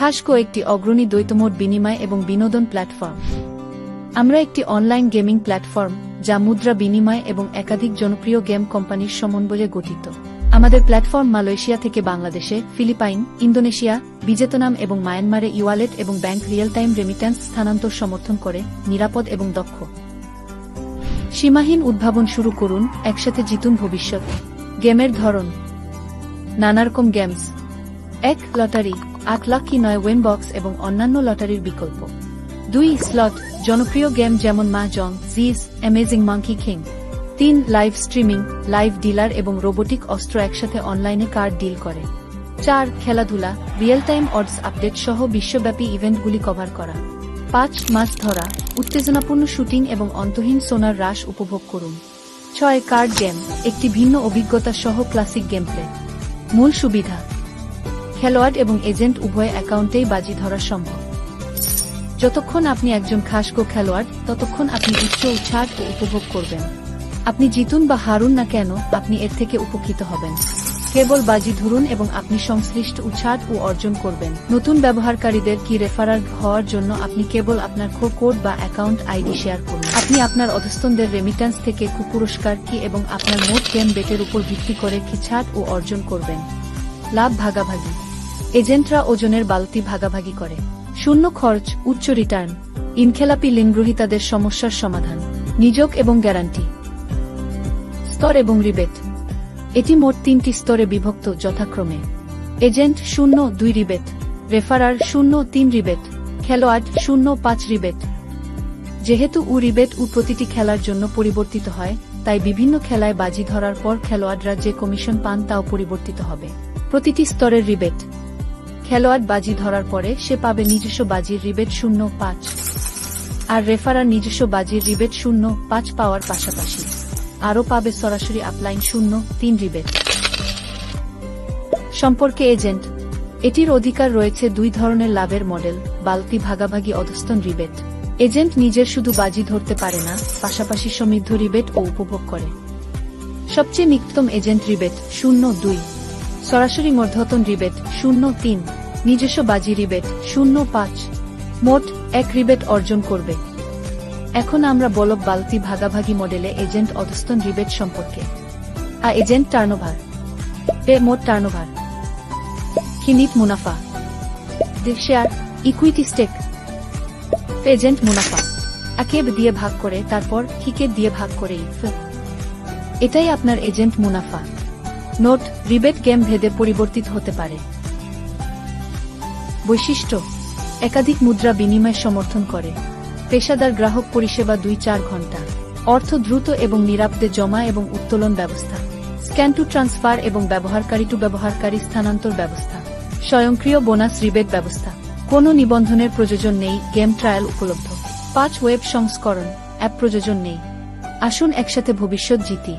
খাসকো একটি অগ্রণী দ্বৈতমোড বিনিময় এবং বিনোদন প্ল্যাটফর্ম। আমরা একটি অনলাইন গেমিং প্ল্যাটফর্ম যা মুদ্রা বিনিময় এবং একাধিক জনপ্রিয় গেম কোম্পানির সমন্বয়ে গঠিত। আমাদের প্ল্যাটফর্ম মালয়েশিয়া থেকে বাংলাদেশে, ফিলিপাইন, ইন্দোনেশিয়া, ভিয়েতনাম এবং মায়ানমারে ই-ওয়ালেট এবং ব্যাংক রিয়েল টাইম রেমিট্যান্স স্থানান্তর সমর্থন করে, নিরাপদ এবং দক্ষ। সীমাহীন উদ্ভাবন শুরু করুন, একসাথে জিতুন ভবিষ্যৎ। গেমের ধরন: নানারকম গেমস। 1. লটারি, 8 লাখ কি 9 ওয়েন বক্স এবং অন্যান্য লটারির বিকল্প। 2. স্লট, জনপ্রিয় গেম যেমন মাহজং, জিজ, amazing monkey king. 3. Live streaming, live dealer এবং রোবোটিক অস্ত্র একসাথে অনলাইনে কার্ড ডিল করে। 4. খেলাধুলা, রিয়েল টাইম অডস আপডেট সহ বিশ্বব্যাপী ইভেন্টগুলি কভার করা। 5. মাছ ধরা, উত্তেজনাপূর্ণ শুটিং এবং অন্তহীন সোনার রাশ উপভোগ করুন। 6. কার্ড গেম, একটি ভিন্ন অভিজ্ঞতা সহ ক্লাসিক গেম প্লে। মূল সুবিধা: খেলোয়াড় এবং এজেন্ট উভয় অ্যাকাউন্টেই বাজি ধরা সম্ভব। যতক্ষণ আপনি একজন খাসকো খেলোয়াড়, ততক্ষণ আপনি উচ্চ উৎসাহ ও উপভোগ করবেন। আপনি জিতুন বা হারুন না কেন, আপনি এর থেকে উপকৃত হবেন। কেবল বাজি ধরুন এবং আপনি সংশ্লিষ্ট উৎসাহ ও অর্জন করবেন। নতুন ব্যবহারকারীদের কি রেফারার হওয়ার জন্য আপনি কেবল আপনার কোড বা অ্যাকাউন্ট আইডি শেয়ার করুন। আপনি আপনার অধস্তনদের রেমিট্যান্স থেকে পুরস্কার কি এবং আপনার মোট গেম বেটের উপর ভিত্তি করে কি ছাড় ও অর্জন করবেন। লাভ ভাগাভাগি: এজেন্টরা ওজনের বালতি ভাগাভাগি করে। শূন্য খরচ, উচ্চ রিটার্ন, ইনখেলাপি ঋণগ্রহীতাদের সমস্যার সমাধান, নিযোগ এবং গ্যারান্টি। স্তর এবং রিবেট: এটি মোট 3টি স্তরে বিভক্ত, যথাক্রমে এজেন্ট 0-2 রিবেট, রেফারার 0-3 রিবেট, খেলোয়াড় 0-5 রিবেট। যেহেতু রিবেট প্রতিটি খেলার জন্য পরিবর্তিত হয়, তাই বিভিন্ন খেলায় বাজি ধরার পর খেলোয়াড়রা যে কমিশন পান তাও পরিবর্তিত হবে। প্রতিটি স্তরের রিবেট: খেলোয়াড় বাজি ধরার পরে সে পাবে নিজস্ব বাজির রিবেট 0.5, আর রেফারার নিজস্ব বাজির রিবেট 0.5 পাওয়ার পাশাপাশি আরও পাবে সরাসরি আপলাইন 0.3 রিবেট। সম্পর্কে এজেন্ট: এটির অধিকার রয়েছে 2 ধরনের লাভের মডেল: বালতি ভাগাভাগি, অধস্তন রিবেট। এজেন্ট নিজের শুধু বাজি ধরতে পারে না, পাশাপাশি সমৃদ্ধ রিবেট ও উপভোগ করে। সবচেয়ে নিকটতম এজেন্ট রিবেট 0.2, সরাসরি মধ্যতন রিবেট 0.3, নিজস্ব বাজি রিবেট 0.5, মোট 1 রিবেট অর্জন করবে। এখন আমরা বলব বালতি ভাগাভাগি মডেলে এজেন্ট অধস্তন রিবেট সম্পর্কে। এজেন্ট টার্নওভার: মোট টার্নওভার, কিনিট মুনাফা, শেয়ার, ইকুইটি স্টেক। এজেন্ট মুনাফা একেব দিয়ে ভাগ করে, তারপর কিকেট দিয়ে ভাগ করে। এটাই আপনার এজেন্ট মুনাফা। নোট: রিবেট গেম ভেদে পরিবর্তিত হতে পারে। বৈশিষ্ট্য: একাধিক মুদ্রা বিনিময় সমর্থন করে। পেশাদার গ্রাহক পরিষেবা 2-4 ঘন্টা। অর্থ দ্রুত এবং নিরাপদে জমা এবং উত্তোলন ব্যবস্থা। স্ক্যান টু ট্রান্সফার এবং ব্যবহারকারী টু ব্যবহারকারী স্থানান্তর ব্যবস্থা। স্বয়ংক্রিয় বোনাস রিবেট ব্যবস্থা। কোনো নিবন্ধনের প্রয়োজন নেই, গেম ট্রায়াল উপলব্ধ। 5 ওয়েব সংস্করণ, অ্যাপ প্রয়োজন নেই। আসুন একসাথে ভবিষ্যৎ জিতি।